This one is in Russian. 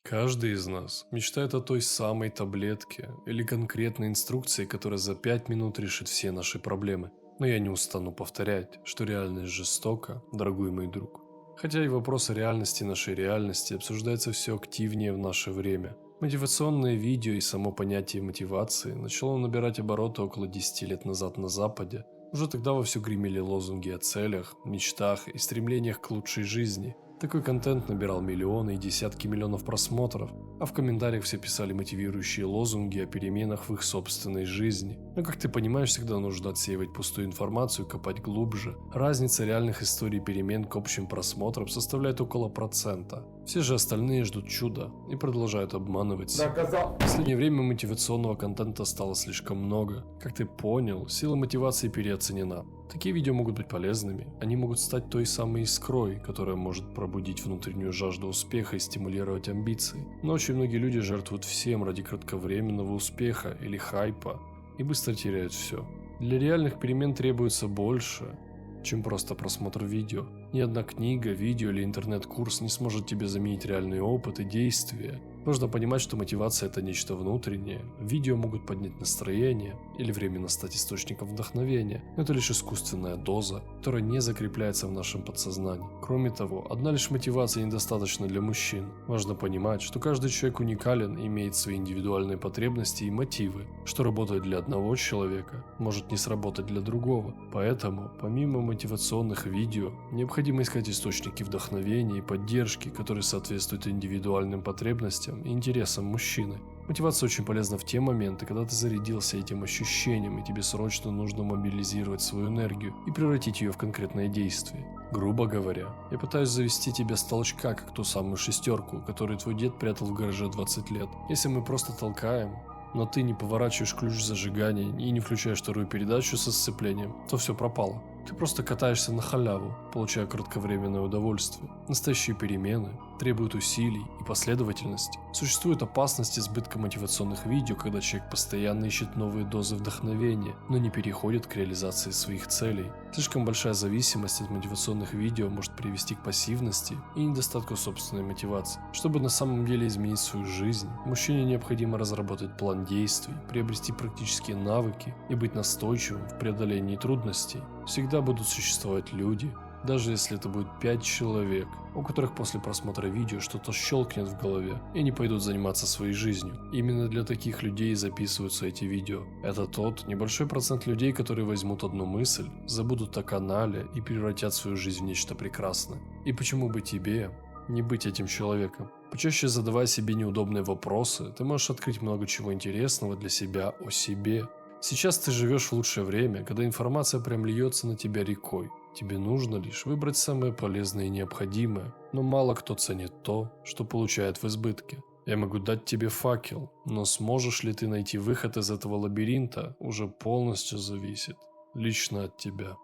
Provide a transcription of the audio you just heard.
Каждый из нас мечтает о той самой таблетке или конкретной инструкции, которая за 5 минут решит все наши проблемы. Но я не устану повторять, что реальность жестока, дорогой мой друг. Хотя и вопрос о реальности нашей реальности обсуждается все активнее в наше время. Мотивационное видео и само понятие мотивации начало набирать обороты около 10 лет назад на Западе. Уже тогда вовсю гремели лозунги о целях, мечтах и стремлениях к лучшей жизни. Такой контент набирал миллионы и десятки миллионов просмотров, а в комментариях все писали мотивирующие лозунги о переменах в их собственной жизни. Но, как ты понимаешь, всегда нужно отсеивать пустую информацию и копать глубже. Разница реальных историй перемен к общим просмотрам составляет около процента. Все же остальные ждут чуда и продолжают обманывать себя. В последнее время мотивационного контента стало слишком много. Как ты понял, сила мотивации переоценена. Такие видео могут быть полезными, они могут стать той самой искрой, которая может пробудить внутреннюю жажду успеха и стимулировать амбиции. Но очень многие люди жертвуют всем ради кратковременного успеха или хайпа и быстро теряют все. Для реальных перемен требуется больше, чем просто просмотр видео. Ни одна книга, видео или интернет-курс не сможет тебе заменить реальный опыт и действия. Нужно понимать, что мотивация – это нечто внутреннее. Видео могут поднять настроение или временно стать источником вдохновения, но это лишь искусственная доза, которая не закрепляется в нашем подсознании. Кроме того, одна лишь мотивация недостаточна для мужчин. Важно понимать, что каждый человек уникален и имеет свои индивидуальные потребности и мотивы. Что работает для одного человека, может не сработать для другого. Поэтому, помимо мотивационных видео, необходимо искать источники вдохновения и поддержки, которые соответствуют индивидуальным потребностям и интересам мужчины. Мотивация очень полезна в те моменты, когда ты зарядился этим ощущением, и тебе срочно нужно мобилизировать свою энергию и превратить ее в конкретное действие. Грубо говоря, я пытаюсь завести тебя с толчка, как ту самую шестерку, которую твой дед прятал в гараже 20 лет. Если мы просто толкаем, но ты не поворачиваешь ключ зажигания и не включаешь вторую передачу со сцеплением, то все пропало. Ты просто катаешься на халяву, получая кратковременное удовольствие. Настоящие перемены требуют усилий и последовательности. Существует опасность избытка мотивационных видео, когда человек постоянно ищет новые дозы вдохновения, но не переходит к реализации своих целей. Слишком большая зависимость от мотивационных видео может привести к пассивности и недостатку собственной мотивации. Чтобы на самом деле изменить свою жизнь, мужчине необходимо разработать план действий, приобрести практические навыки и быть настойчивым в преодолении трудностей. Всегда будут существовать люди, даже если это будет 5 человек, у которых после просмотра видео что-то щелкнет в голове, и они пойдут заниматься своей жизнью. Именно для таких людей записываются эти видео. Это тот небольшой процент людей, которые возьмут одну мысль, забудут о канале и превратят свою жизнь в нечто прекрасное. И почему бы тебе не быть этим человеком? Почаще задавая себе неудобные вопросы, ты можешь открыть много чего интересного для себя о себе. Сейчас ты живешь в лучшее время, когда информация прям льется на тебя рекой. Тебе нужно лишь выбрать самое полезное и необходимое, но мало кто ценит то, что получает в избытке. Я могу дать тебе факел, но сможешь ли ты найти выход из этого лабиринта, уже полностью зависит лично от тебя.